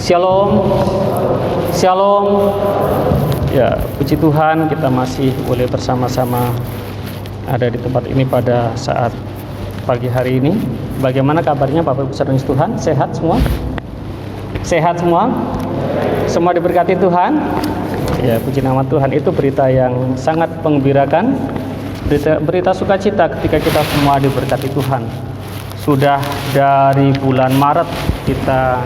Shalom, Shalom. Ya, puji Tuhan kita masih boleh bersama-sama ada di tempat ini pada saat pagi hari ini. Bagaimana kabarnya Bapak Ibu Saudara Tuhan? Sehat semua? Sehat semua? Semua diberkati Tuhan? Ya, puji nama Tuhan. Itu berita yang sangat menggembirakan, berita sukacita ketika kita semua diberkati Tuhan. Sudah dari bulan Maret kita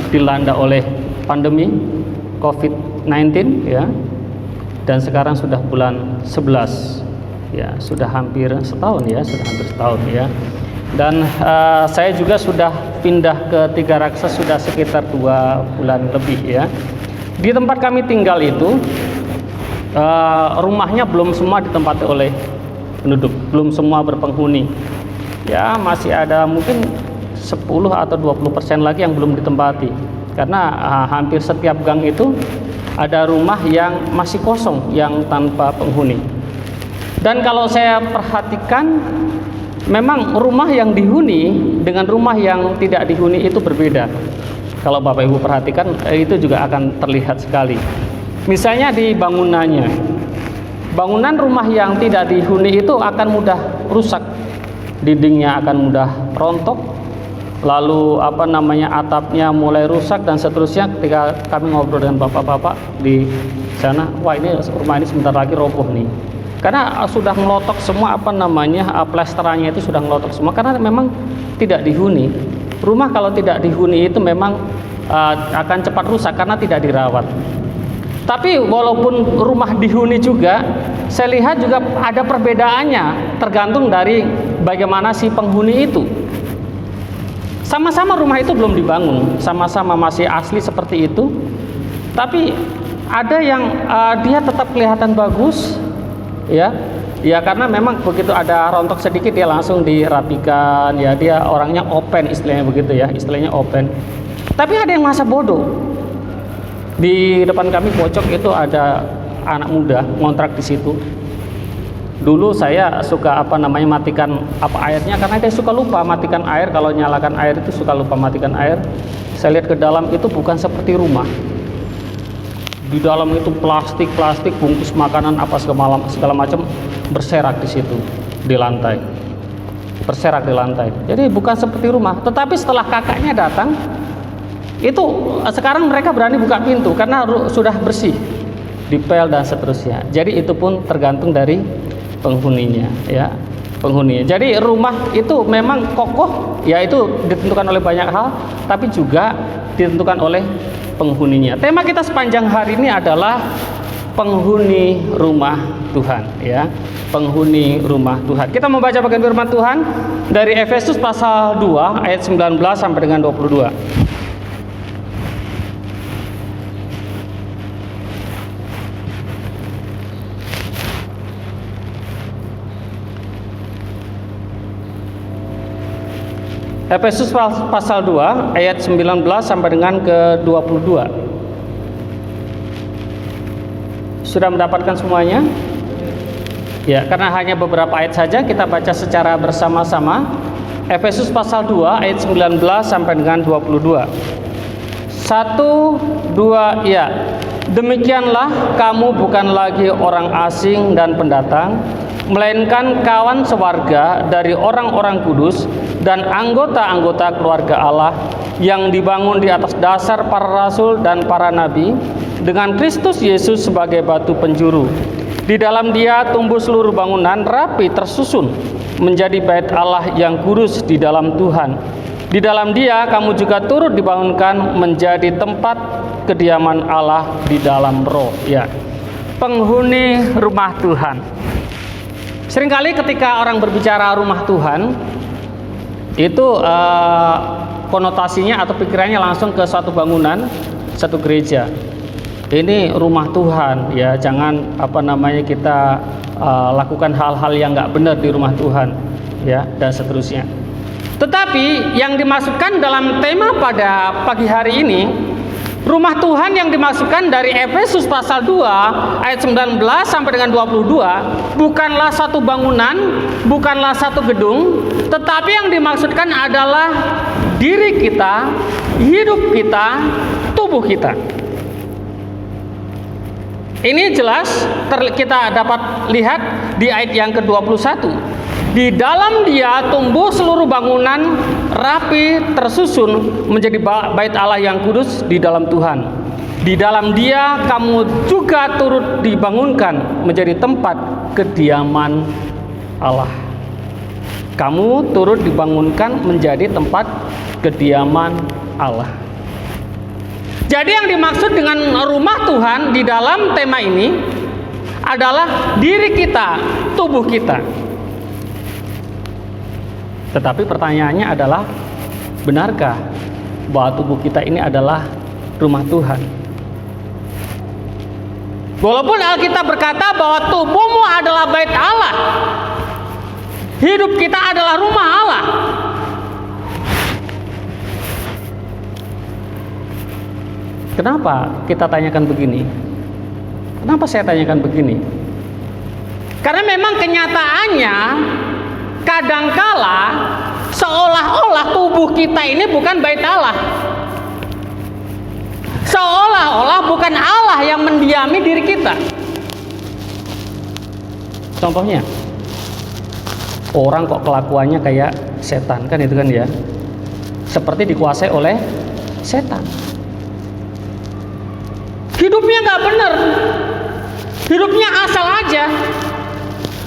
dilanda oleh pandemi COVID-19 ya. Dan sekarang sudah bulan 11 ya, sudah hampir setahun ya, Dan saya juga sudah pindah ke Tiga Raksa sudah sekitar 2 bulan lebih ya. Di tempat kami tinggal itu rumahnya belum semua ditempati oleh penduduk, belum semua berpenghuni. Ya, masih ada mungkin 10 atau 20% lagi yang belum ditempati. Karena hampir setiap gang itu ada rumah yang masih kosong, yang tanpa penghuni. Dan kalau saya perhatikan, memang rumah yang dihuni dengan rumah yang tidak dihuni itu berbeda. Kalau Bapak Ibu perhatikan, itu juga akan terlihat sekali. Misalnya di bangunannya, bangunan rumah yang tidak dihuni itu akan mudah rusak, dindingnya akan mudah rontok, lalu atapnya mulai rusak dan seterusnya. Ketika kami ngobrol dengan bapak-bapak di sana, wah ini rumah ini sebentar lagi roboh nih, karena sudah melotok semua plesterannya itu sudah melotok semua, karena memang tidak dihuni. Rumah kalau tidak dihuni itu memang akan cepat rusak karena tidak dirawat. Tapi walaupun rumah dihuni juga, saya lihat juga ada perbedaannya, tergantung dari bagaimana si penghuni itu. Sama-sama rumah itu belum dibangun, sama-sama masih asli seperti itu, tapi ada yang dia tetap kelihatan bagus, ya karena memang begitu ada rontok sedikit dia langsung dirapikan, ya dia orangnya open istilahnya begitu ya, istilahnya open. Tapi ada yang masa bodoh. Di depan kami pojok itu ada anak muda ngontrak di situ. Dulu saya suka matikan airnya, karena dia suka lupa matikan air. Kalau nyalakan air itu suka lupa matikan air. Saya lihat ke dalam itu bukan seperti rumah. Di dalam itu plastik bungkus makanan segala macam berserak di situ, di lantai. Berserak di lantai. Jadi bukan seperti rumah. Tetapi setelah kakaknya datang, itu sekarang mereka berani buka pintu karena sudah bersih, dipel dan seterusnya. Jadi itu pun tergantung dari penghuninya ya, penghuninya. Jadi rumah itu memang kokoh ya, itu ditentukan oleh banyak hal, tapi juga ditentukan oleh penghuninya. Tema kita sepanjang hari ini adalah penghuni rumah Tuhan ya, penghuni rumah Tuhan. Kita membaca bagian firman Tuhan dari Efesus pasal 2 ayat 19 sampai dengan 22. Efesus pasal 2 ayat 19 sampai dengan ke 22. Sudah mendapatkan semuanya? Ya, karena hanya beberapa ayat saja kita baca secara bersama-sama. Efesus pasal 2 ayat 19 sampai dengan 22. 1, 2, ya. Demikianlah kamu bukan lagi orang asing dan pendatang, melainkan kawan sewarga dari orang-orang kudus dan anggota-anggota keluarga Allah yang dibangun di atas dasar para rasul dan para nabi, dengan Kristus Yesus sebagai batu penjuru. Di dalam Dia tumbuh seluruh bangunan rapi tersusun menjadi bait Allah yang kudus di dalam Tuhan. Di dalam Dia kamu juga turut dibangunkan menjadi tempat kediaman Allah di dalam Roh. Ya, penghuni rumah Tuhan. Seringkali ketika orang berbicara rumah Tuhan, itu konotasinya atau pikirannya langsung ke suatu bangunan, satu gereja. Ini rumah Tuhan ya, jangan kita lakukan hal-hal yang nggak benar di rumah Tuhan ya, dan seterusnya. Tetapi yang dimasukkan dalam tema pada pagi hari ini Rumah Tuhan yang dimaksudkan dari Efesus pasal 2 ayat 19 sampai dengan 22 bukanlah satu bangunan, bukanlah satu gedung, tetapi yang dimaksudkan adalah diri kita, hidup kita, tubuh kita. Ini jelas kita dapat lihat di ayat yang ke-21. Di dalam Dia tumbuh seluruh bangunan rapi tersusun menjadi bait Allah yang kudus di dalam Tuhan. Di dalam Dia kamu juga turut dibangunkan menjadi tempat kediaman Allah. Kamu turut dibangunkan menjadi tempat kediaman Allah. Jadi yang dimaksud dengan rumah Tuhan di dalam tema ini adalah diri kita, tubuh kita. Tetapi pertanyaannya adalah, benarkah bahwa tubuh kita ini adalah rumah Tuhan? Walaupun Alkitab berkata bahwa tubuhmu adalah bait Allah, hidup kita adalah rumah Allah. Kenapa kita tanyakan begini? Kenapa saya tanyakan begini? Karena memang kenyataannya kadangkala seolah-olah tubuh kita ini bukan bait Allah. Seolah-olah bukan Allah yang mendiami diri kita. Contohnya, orang kok kelakuannya kayak setan, kan itu kan ya? Seperti dikuasai oleh setan. Hidupnya nggak benar, hidupnya asal aja.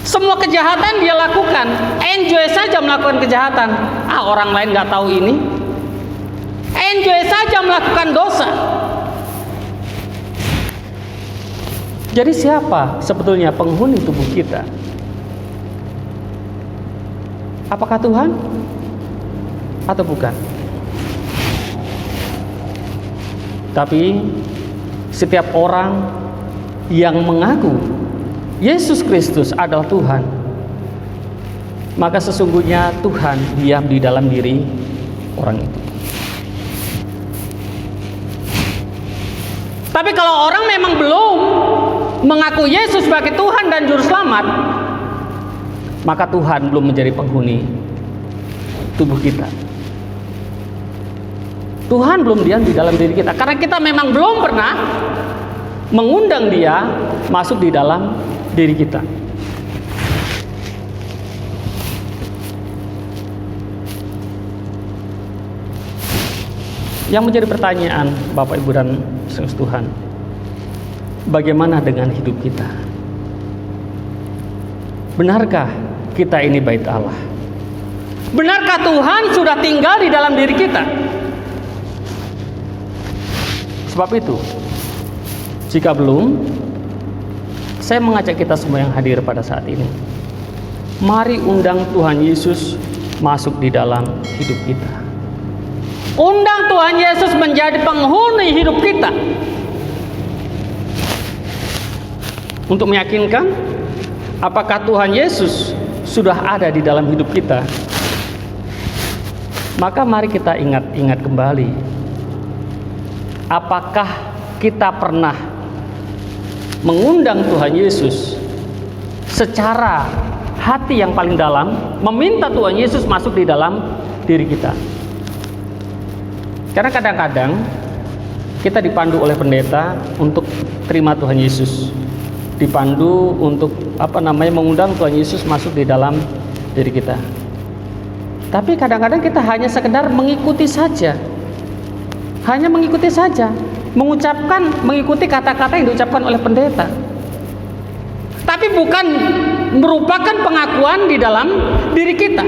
Semua kejahatan dia lakukan, enjoy saja melakukan kejahatan. Orang lain nggak tahu ini, enjoy saja melakukan dosa. Jadi siapa sebetulnya penghuni tubuh kita? Apakah Tuhan atau bukan? Tapi setiap orang yang mengaku Yesus Kristus adalah Tuhan, maka sesungguhnya Tuhan diam di dalam diri orang itu. Tapi kalau orang memang belum mengaku Yesus sebagai Tuhan dan Juru Selamat, maka Tuhan belum menjadi penghuni tubuh kita. Tuhan belum diam di dalam diri kita, karena kita memang belum pernah mengundang Dia masuk di dalam diri kita. Yang menjadi pertanyaan Bapak Ibu dan saudara Tuhan, bagaimana dengan hidup kita? Benarkah kita ini bait Allah? Benarkah Tuhan sudah tinggal di dalam diri kita? Sebab itu, jika belum, saya mengajak kita semua yang hadir pada saat ini, mari undang Tuhan Yesus masuk di dalam hidup kita. Undang Tuhan Yesus menjadi penghuni hidup kita. Untuk meyakinkan apakah Tuhan Yesus sudah ada di dalam hidup kita, maka mari kita ingat kembali. Apakah kita pernah mengundang Tuhan Yesus secara hati yang paling dalam, meminta Tuhan Yesus masuk di dalam diri kita? Karena kadang-kadang kita dipandu oleh pendeta untuk terima Tuhan Yesus, dipandu untuk mengundang Tuhan Yesus masuk di dalam diri kita. Tapi kadang-kadang kita hanya sekedar mengikuti saja. Hanya mengikuti saja, mengikuti kata-kata yang diucapkan oleh pendeta. Tapi bukan merupakan pengakuan di dalam diri kita.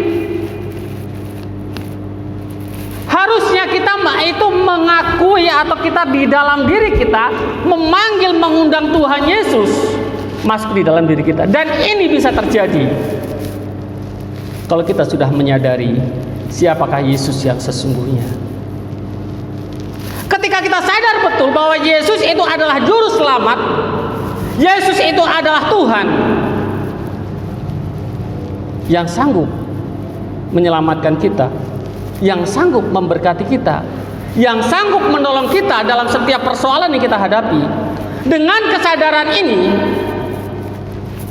Harusnya kita itu mengakui, atau kita di dalam diri kita memanggil, mengundang Tuhan Yesus masuk di dalam diri kita. Dan ini bisa terjadi kalau kita sudah menyadari siapakah Yesus yang sesungguhnya. Ketika kita sadar betul bahwa Yesus itu adalah Juru Selamat, Yesus itu adalah Tuhan yang sanggup menyelamatkan kita, yang sanggup memberkati kita, yang sanggup menolong kita dalam setiap persoalan yang kita hadapi. Dengan kesadaran ini,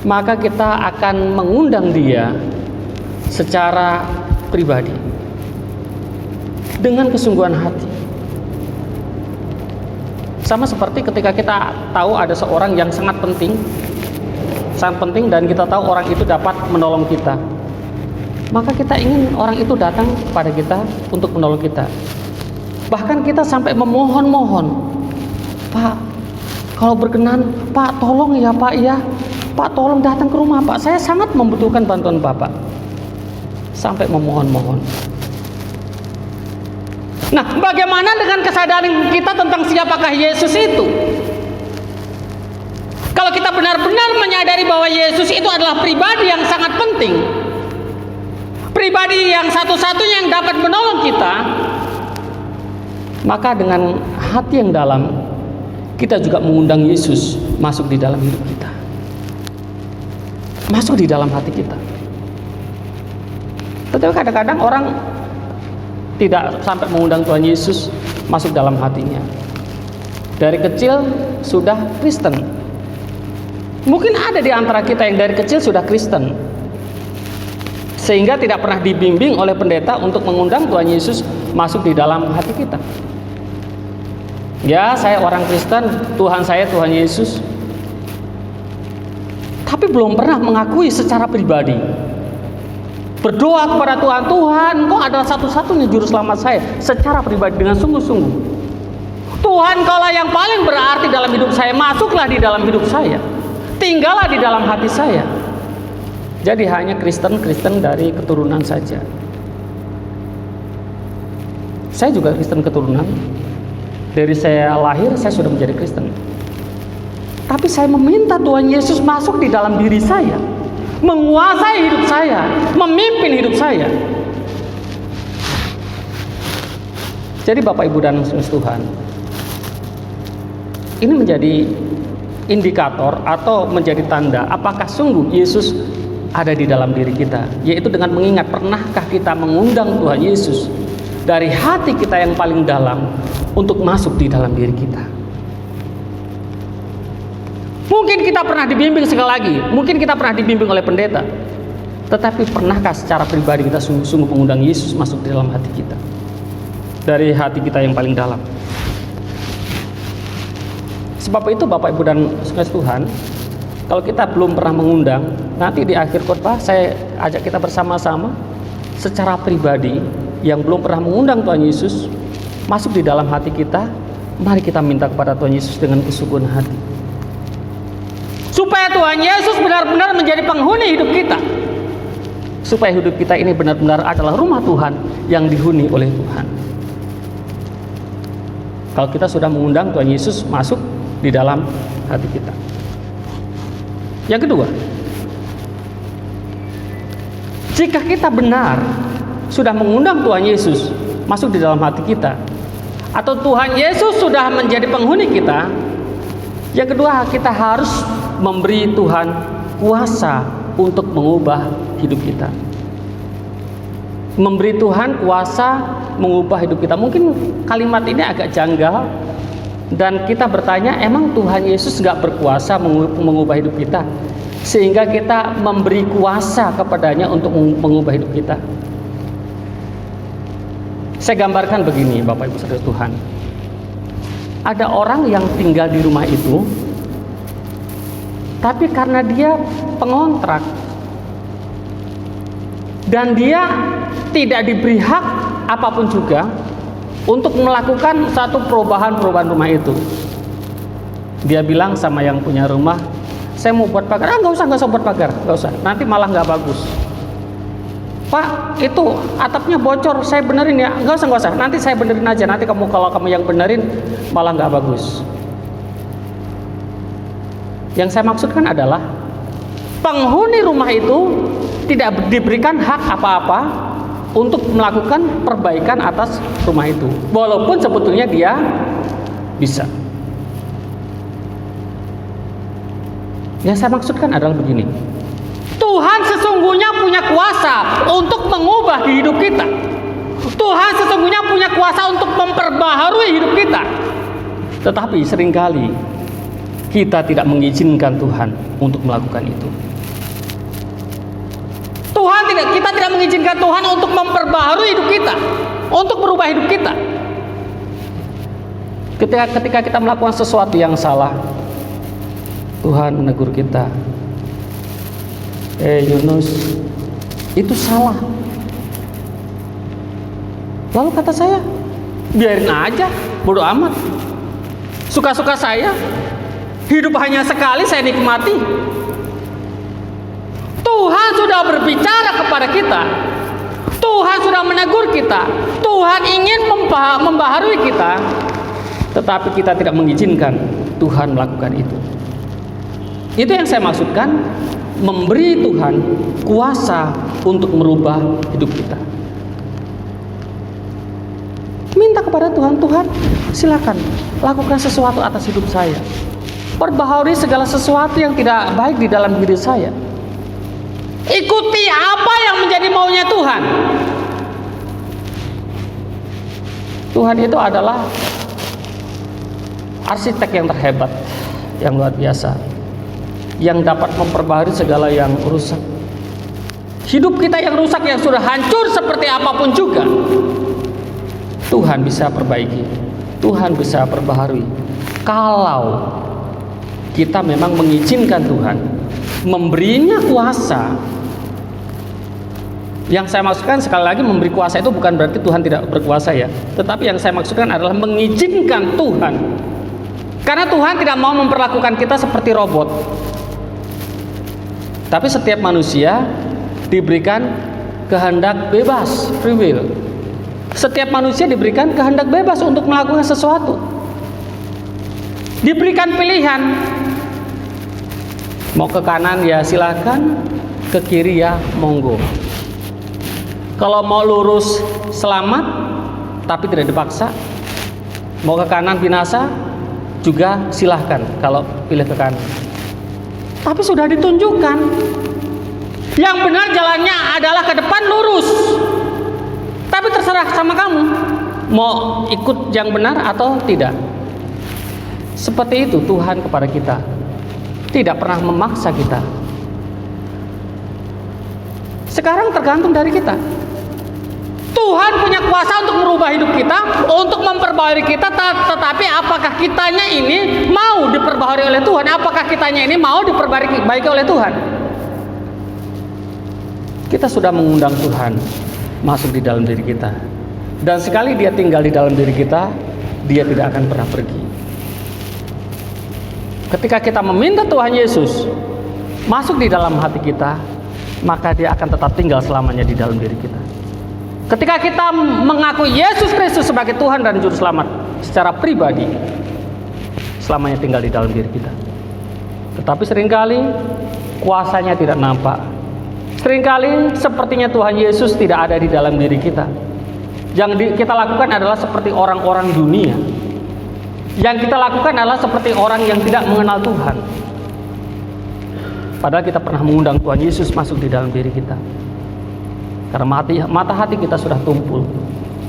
maka kita akan mengundang Dia secara pribadi dengan kesungguhan hati. Sama seperti ketika kita tahu ada seorang yang sangat penting dan kita tahu orang itu dapat menolong kita, maka kita ingin orang itu datang kepada kita untuk menolong kita. Bahkan kita sampai memohon-mohon, Pak, kalau berkenan, Pak tolong ya Pak ya, Pak tolong datang ke rumah Pak, saya sangat membutuhkan bantuan Bapak. Sampai memohon-mohon. Nah, bagaimana dengan kesadaran kita tentang siapakah Yesus itu? Kalau kita benar-benar menyadari bahwa Yesus itu adalah pribadi yang sangat penting, pribadi yang satu-satunya yang dapat menolong kita, maka dengan hati yang dalam kita juga mengundang Yesus masuk di dalam hidup kita, masuk di dalam hati kita. Tetapi kadang-kadang orang tidak sampai mengundang Tuhan Yesus masuk dalam hatinya. Dari kecil sudah Kristen. Mungkin ada di antara kita yang dari kecil sudah Kristen, sehingga tidak pernah dibimbing oleh pendeta untuk mengundang Tuhan Yesus masuk di dalam hati kita. Ya, saya orang Kristen, Tuhan saya Tuhan Yesus, tapi belum pernah mengakui secara pribadi. Berdoa kepada Tuhan, Tuhan, Engkau adalah satu-satunya juru selamat saya secara pribadi dengan sungguh-sungguh. Tuhan, Kaulah yang paling berarti dalam hidup saya, masuklah di dalam hidup saya, tinggallah di dalam hati saya. Jadi hanya Kristen dari keturunan saja. Saya juga Kristen keturunan. Dari saya lahir saya sudah menjadi Kristen. Tapi saya meminta Tuhan Yesus masuk di dalam diri saya, menguasai hidup saya, memimpin hidup saya. Jadi Bapak Ibu dan saudara Tuhan, ini menjadi indikator atau menjadi tanda apakah sungguh Yesus ada di dalam diri kita, yaitu dengan mengingat, pernahkah kita mengundang Tuhan Yesus dari hati kita yang paling dalam untuk masuk di dalam diri kita. Mungkin kita pernah dibimbing, sekali lagi, mungkin kita pernah dibimbing oleh pendeta, tetapi pernahkah secara pribadi kita sungguh-sungguh mengundang Yesus masuk di dalam hati kita, dari hati kita yang paling dalam? Sebab itu Bapak Ibu dan saudara Tuhan, kalau kita belum pernah mengundang, nanti di akhir khotbah saya ajak kita bersama-sama secara pribadi yang belum pernah mengundang Tuhan Yesus masuk di dalam hati kita. Mari kita minta kepada Tuhan Yesus dengan kesungguhan hati, supaya Tuhan Yesus benar-benar menjadi penghuni hidup kita, supaya hidup kita ini benar-benar adalah rumah Tuhan yang dihuni oleh Tuhan. Kalau kita sudah mengundang Tuhan Yesus masuk di dalam hati kita. Yang kedua, jika kita benar sudah mengundang Tuhan Yesus masuk di dalam hati kita, atau Tuhan Yesus sudah menjadi penghuni kita, yang kedua, kita harus memberi Tuhan kuasa untuk mengubah hidup kita. Memberi Tuhan kuasa mengubah hidup kita. Mungkin kalimat ini agak janggal, dan kita bertanya, emang Tuhan Yesus gak berkuasa mengubah hidup kita, sehingga kita memberi kuasa kepadanya untuk mengubah hidup kita? Saya gambarkan begini, Bapak Ibu saudara Tuhan. Ada orang yang tinggal di rumah itu, tapi karena dia pengontrak dan dia tidak diberi hak apapun juga untuk melakukan satu perubahan rumah itu. Dia bilang sama yang punya rumah, saya mau buat pagar. Nggak usah buat pagar, nggak usah, nanti malah nggak bagus. Pak, itu atapnya bocor, saya benerin ya. Nggak usah, nanti saya benerin aja. Nanti kalau kamu yang benerin malah nggak bagus. Yang saya maksudkan adalah penghuni rumah itu tidak diberikan hak apa-apa untuk melakukan perbaikan atas rumah itu, walaupun sebetulnya dia bisa. Yang saya maksudkan adalah begini, Tuhan sesungguhnya punya kuasa untuk mengubah hidup kita. Tuhan sesungguhnya punya kuasa untuk memperbaiki memperbaharui hidup kita. Tetapi seringkali kita tidak mengizinkan Tuhan untuk melakukan itu. Kita tidak mengizinkan Tuhan untuk memperbaharui hidup kita, untuk merubah hidup kita. Ketika kita melakukan sesuatu yang salah, Tuhan menegur kita. Yunus, itu salah. Lalu kata saya, biarin aja, bodo amat. Suka-suka saya. Hidup hanya sekali, saya nikmati. Tuhan sudah berbicara kepada kita. Tuhan sudah menegur kita. Tuhan ingin membaharui kita. Tetapi kita tidak mengizinkan Tuhan melakukan itu. Itu yang saya maksudkan, memberi Tuhan kuasa untuk merubah hidup kita. Minta kepada Tuhan, Tuhan silakan lakukan sesuatu atas hidup saya. Perbaharui segala sesuatu yang tidak baik di dalam diri saya. Ikuti apa yang menjadi maunya Tuhan. Tuhan itu adalah arsitek yang terhebat, yang luar biasa, yang dapat memperbaharui segala yang rusak. Hidup kita yang rusak, yang sudah hancur seperti apapun juga, Tuhan bisa perbaiki, Tuhan bisa perbaharui. Kalau kita memang mengizinkan Tuhan, memberinya kuasa. Yang saya maksudkan sekali lagi, memberi kuasa itu bukan berarti Tuhan tidak berkuasa ya. Tetapi yang saya maksudkan adalah mengizinkan Tuhan. Karena Tuhan tidak mau memperlakukan kita seperti robot. Tapi setiap manusia diberikan kehendak bebas, free will. Setiap manusia diberikan kehendak bebas untuk melakukan sesuatu. Diberikan pilihan. Mau ke kanan ya silakan, ke kiri ya monggo. Kalau mau lurus selamat, tapi tidak dipaksa. Mau ke kanan binasa, juga silahkan kalau pilih ke kanan. Tapi sudah ditunjukkan, yang benar jalannya adalah ke depan lurus. Tapi terserah sama kamu, mau ikut yang benar atau tidak. Seperti itu Tuhan kepada kita, tidak pernah memaksa kita. Sekarang tergantung dari kita. Tuhan punya kuasa untuk merubah hidup kita, untuk memperbaharui kita, tetapi apakah kitanya ini mau diperbaharui oleh Tuhan? Apakah kitanya ini mau diperbaiki oleh Tuhan? Kita sudah mengundang Tuhan masuk di dalam diri kita. Dan sekali Dia tinggal di dalam diri kita, Dia tidak akan pernah pergi. Ketika kita meminta Tuhan Yesus masuk di dalam hati kita, maka Dia akan tetap tinggal selamanya di dalam diri kita. Ketika kita mengakui Yesus Kristus sebagai Tuhan dan Juru Selamat secara pribadi, selamanya tinggal di dalam diri kita. Tetapi seringkali kuasanya tidak nampak. Seringkali sepertinya Tuhan Yesus tidak ada di dalam diri kita. Yang kita lakukan adalah seperti orang-orang dunia. Yang kita lakukan adalah seperti orang yang tidak mengenal Tuhan. Padahal kita pernah mengundang Tuhan Yesus masuk di dalam diri kita. Karena mata hati kita sudah tumpul.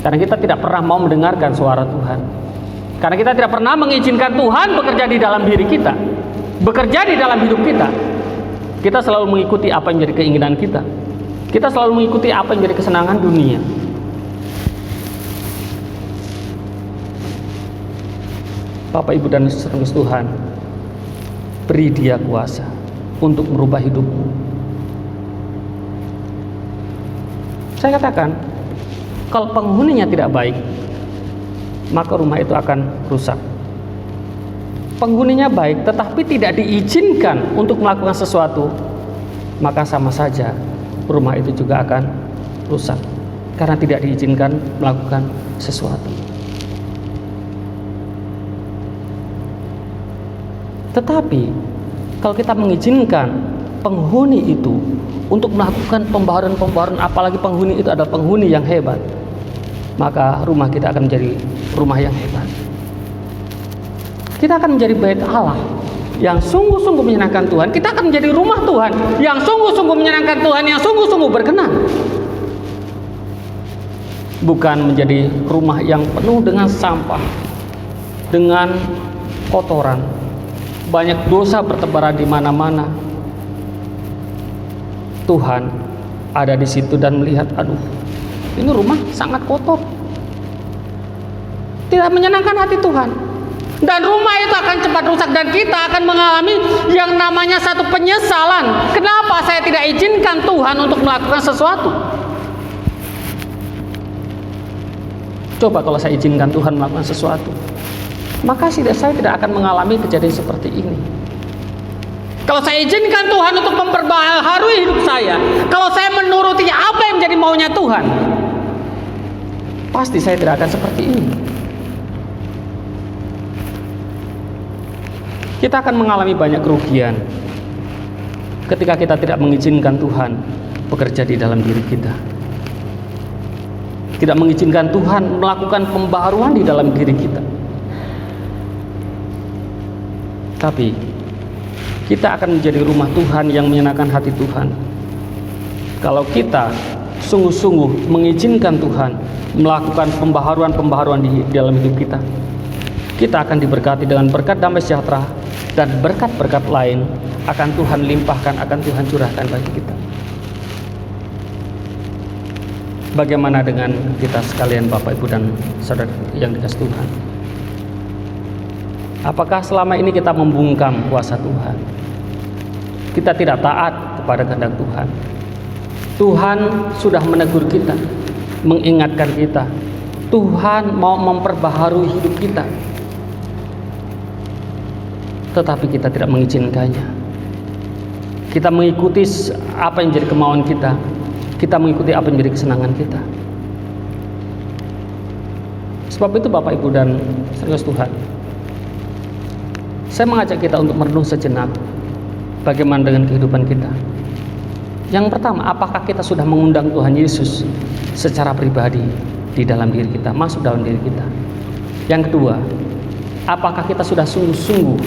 Karena kita tidak pernah mau mendengarkan suara Tuhan. Karena kita tidak pernah mengizinkan Tuhan bekerja di dalam diri kita, bekerja di dalam hidup kita. Kita selalu mengikuti apa yang menjadi keinginan kita. Kita selalu mengikuti apa yang menjadi kesenangan dunia. Bapak, Ibu, dan saudara Tuhan, beri Dia kuasa untuk merubah hidupmu. Saya katakan, kalau penghuninya tidak baik, maka rumah itu akan rusak. Penghuninya baik tetapi tidak diizinkan untuk melakukan sesuatu, maka sama saja rumah itu juga akan rusak, karena tidak diizinkan melakukan sesuatu. Tetapi kalau kita mengizinkan penghuni itu untuk melakukan pembaharuan, apalagi penghuni itu adalah penghuni yang hebat, maka rumah kita akan menjadi rumah yang hebat. Kita akan menjadi bait Allah yang sungguh-sungguh menyenangkan Tuhan. Kita akan menjadi rumah Tuhan yang sungguh-sungguh menyenangkan Tuhan, yang sungguh-sungguh berkenan. bukan menjadi rumah yang penuh dengan sampah, dengan kotoran, banyak dosa bertebaran di mana-mana. Tuhan ada di situ dan melihat, aduh, ini rumah sangat kotor, tidak menyenangkan hati Tuhan. Dan rumah itu akan cepat rusak dan kita akan mengalami yang namanya satu penyesalan. Kenapa saya tidak izinkan Tuhan untuk melakukan sesuatu? Coba kalau saya izinkan Tuhan melakukan sesuatu, maka saya tidak akan mengalami kejadian seperti ini. Kalau saya izinkan Tuhan untuk memperbaharui hidup saya, kalau saya menuruti apa yang menjadi maunya Tuhan, pasti saya tidak akan seperti ini. Kita akan mengalami banyak kerugian ketika kita tidak mengizinkan Tuhan bekerja di dalam diri kita, tidak mengizinkan Tuhan melakukan pembaharuan di dalam diri kita. Tapi kita akan menjadi rumah Tuhan yang menyenangkan hati Tuhan kalau kita sungguh-sungguh mengizinkan Tuhan melakukan pembaharuan-pembaharuan di dalam hidup kita. Kita akan diberkati dengan berkat damai sejahtera, dan berkat-berkat lain akan Tuhan limpahkan, akan Tuhan curahkan bagi kita. Bagaimana dengan kita sekalian, Bapak, Ibu, dan saudara yang dikasihi Tuhan? Apakah selama ini kita membungkam kuasa Tuhan? Kita tidak taat kepada kehendak Tuhan. Tuhan sudah menegur kita, mengingatkan kita. Tuhan mau memperbaharui hidup kita, tetapi kita tidak mengizinkannya. Kita mengikuti apa yang menjadi kemauan kita. Kita mengikuti apa yang menjadi kesenangan kita. Sebab itu, Bapak, Ibu, dan saudara Tuhan, saya mengajak kita untuk merenung sejenak bagaimana dengan kehidupan kita. Yang pertama, apakah kita sudah mengundang Tuhan Yesus secara pribadi di dalam diri kita, masuk dalam diri kita? Yang kedua, apakah kita sudah sungguh-sungguh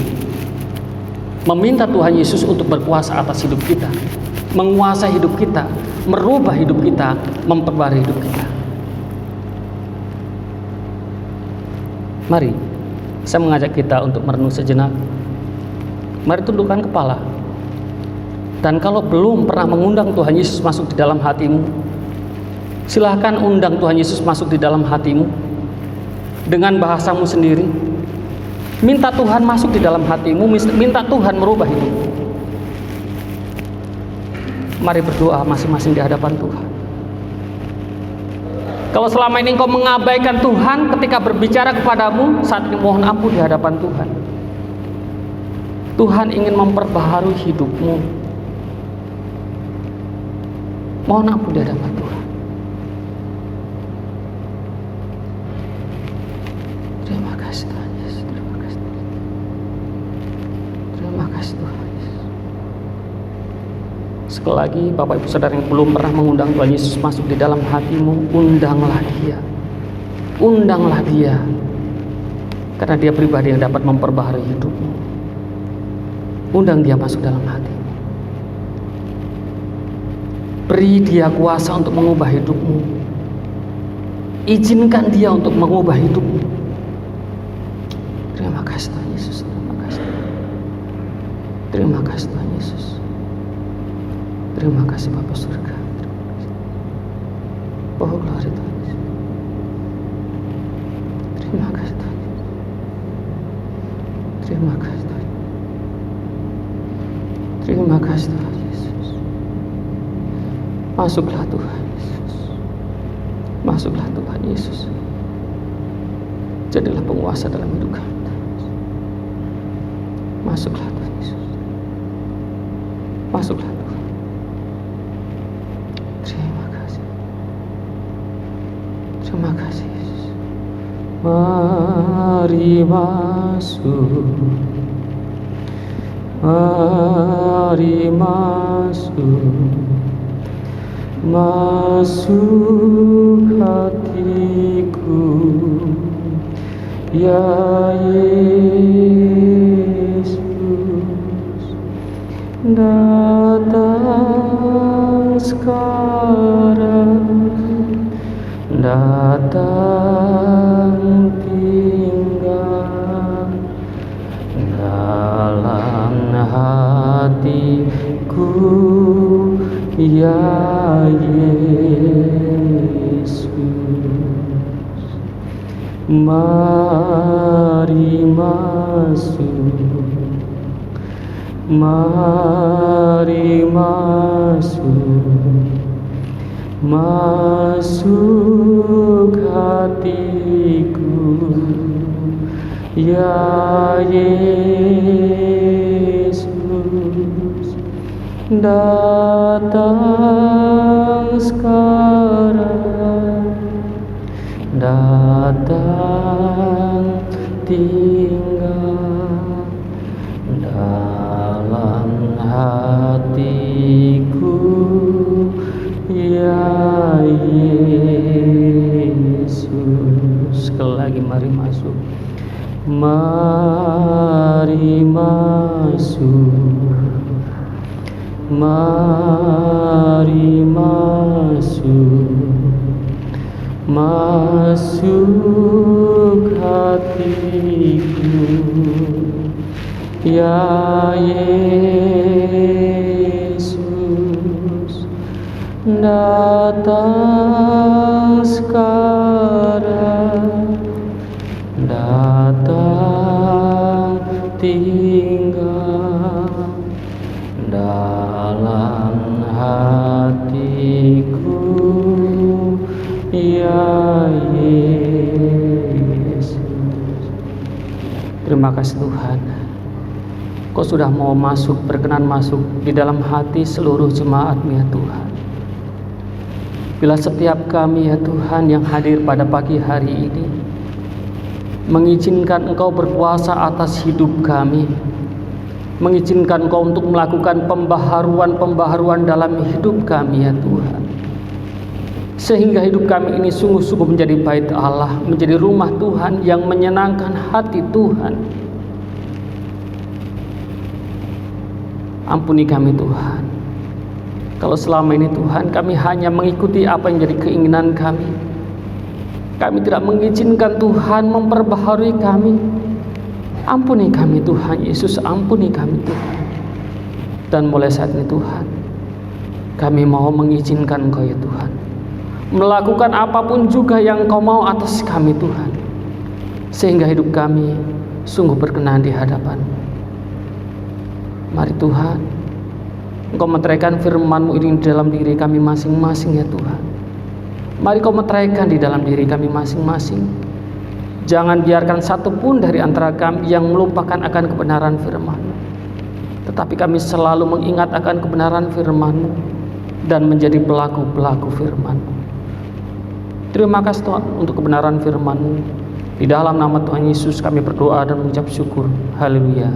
meminta Tuhan Yesus untuk berkuasa atas hidup kita, menguasai hidup kita, merubah hidup kita, memperbarui hidup kita? Mari, saya mengajak kita untuk merenung sejenak. Mari tundukkan kepala. Dan kalau belum pernah mengundang Tuhan Yesus masuk di dalam hatimu, silahkan undang Tuhan Yesus masuk di dalam hatimu dengan bahasamu sendiri. Minta Tuhan masuk di dalam hatimu, minta Tuhan merubah hidupmu. Mari berdoa masing-masing di hadapan Tuhan. Kalau selama ini engkau mengabaikan Tuhan ketika berbicara kepadamu, saat ini mohon ampun di hadapan Tuhan. Tuhan ingin memperbaharui hidupmu. Mohon ampun di hadapan Tuhan. Terima kasih Tuhan Yesus. Terima kasih Tuhan. Terima kasih Tuhan Yesus. Sekali lagi, Bapak, Ibu, Saudara yang belum pernah mengundang Tuhan Yesus masuk di dalam hatimu, undanglah Dia. Undanglah Dia. Karena Dia pribadi yang dapat memperbaharui hidupmu. Undang Dia masuk dalam hatimu. Beri Dia kuasa untuk mengubah hidupmu. Izinkan Dia untuk mengubah hidupmu. Terima kasih Tuhan Yesus. Terima kasih. Terima kasih Tuhan Yesus. Terima kasih Bapa surga. Oh, glory Tuhan Yesus. Terima kasih Tuhan Yesus. Terima kasih Tuhan. Terima kasih Tuhan Yesus. Masuklah Tuhan Yesus. Masuklah Tuhan Yesus. Jadilah penguasa dalam hidup kami. Masuklah Tuhan Yesus. Masuklah Tuhan. Terima kasih. Terima kasih Yesus. Mari masuk. Mari masuk. Masuk hatiku, ya Yesus. Datang sekarang datang tinggal dalam hatiku, ya Yesus. Mari masuk, mari masuk, masuk hatiku, ya Yesus. Datang sekarang, datang tinggal dalam hatiku, ya Yesus. Sekali lagi, mari masuk, mari masuk, mari masuk, masuk hatiku, ya Yesus. Datang sekarang, datang tinggal dalam hatiku, ya Yesus. Terima kasih Tuhan, Kau sudah mau masuk, berkenan masuk di dalam hati seluruh jemaat-Mu ya Tuhan. Bila setiap kami ya Tuhan yang hadir pada pagi hari ini mengizinkan Engkau berkuasa atas hidup kami, mengizinkan Engkau untuk melakukan pembaharuan dalam hidup kami ya Tuhan, sehingga hidup kami ini sungguh-sungguh menjadi bait Allah, menjadi rumah Tuhan yang menyenangkan hati Tuhan. Ampuni kami Tuhan, kalau selama ini Tuhan kami hanya mengikuti apa yang jadi keinginan kami. Kami tidak mengizinkan Tuhan memperbaharui kami. Ampuni kami Tuhan Yesus, ampuni kami Tuhan. Dan mulai saat ini Tuhan, kami mau mengizinkan Engkau ya Tuhan, melakukan apapun juga yang Engkau mau atas kami Tuhan, sehingga hidup kami sungguh berkenan di hadapan-Mu. Mari Tuhan, Engkau meteraikan firman-Mu ini di dalam diri kami masing-masing ya Tuhan. Mari Kau meteraikan di dalam diri kami masing-masing. Jangan biarkan satupun dari antara kami yang melupakan akan kebenaran firman-Mu, tetapi kami selalu mengingat akan kebenaran firman-Mu dan menjadi pelaku-pelaku firman-Mu. Terima kasih Tuhan untuk kebenaran firman-Mu. Di dalam nama Tuhan Yesus kami berdoa dan mengucap syukur. Haleluya.